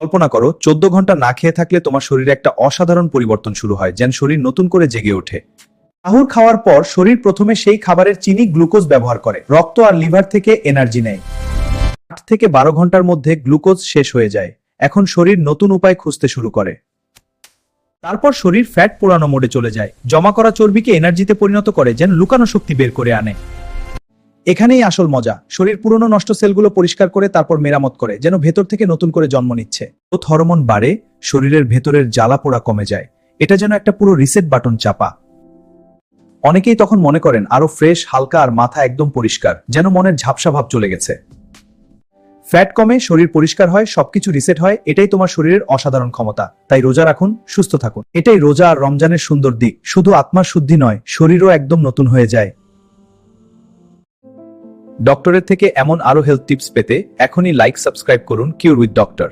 কল্পনা করো 14 ঘন্টা না খেয়ে থাকলে তোমার শরীরে একটা অসাধারণ পরিবর্তন শুরু হয়, যেন শরীর নতুন করে জেগে ওঠে। সাহুর খাওয়ার পর শরীর প্রথমে সেই খাবারের চিনি গ্লুকোজ ব্যবহার করে, রক্ত আর লিভার থেকে এনার্জি নেয়। 8 থেকে 12 ঘন্টার মধ্যে গ্লুকোজ শেষ হয়ে যায়। এখন শরীর নতুন উপায় খুঁজতে শুরু করে। তারপর শরীর ফ্যাট পোড়ানো মোডে চলে যায়, জমা করা চর্বিকে এনার্জিতে পরিণত করে, যেন লুকানো শক্তি বের করে আনে। এখানেই আসল মজা। শরীর পুরনো নষ্ট সেলগুলো পরিষ্কার করে তারপর মেরামত করে, যেন ভেতর থেকে নতুন করে জন্ম নিচ্ছে। গ্রোথ হরমোন বাড়ে, শরীরের ভেতরের জ্বালা পোড়া কমে যায়। এটা যেন একটা পুরো রিসেট বাটন চাপা। অনেকেই তখন মনে করেন আরো ফ্রেশ, হালকা আর মাথা একদম পরিষ্কার, যেন মনের ঝাপসা ভাব চলে গেছে। ফ্যাট কমে, শরীর পরিষ্কার হয়, সবকিছু রিসেট হয়। এটাই তোমার শরীরের অসাধারণ ক্ষমতা। তাই রোজা রাখুন, সুস্থ থাকুন। এটাই রোজা আর রমজানের সুন্দর দিক। শুধু আত্মার শুদ্ধি নয়, শরীরও একদম নতুন হয়ে যায়। ডক্টরের থেকে এমন আরো হেলথ টিপস পেতে এখনই সাবস্ক্রাইব করুন কিউর উইথ ডক্টর।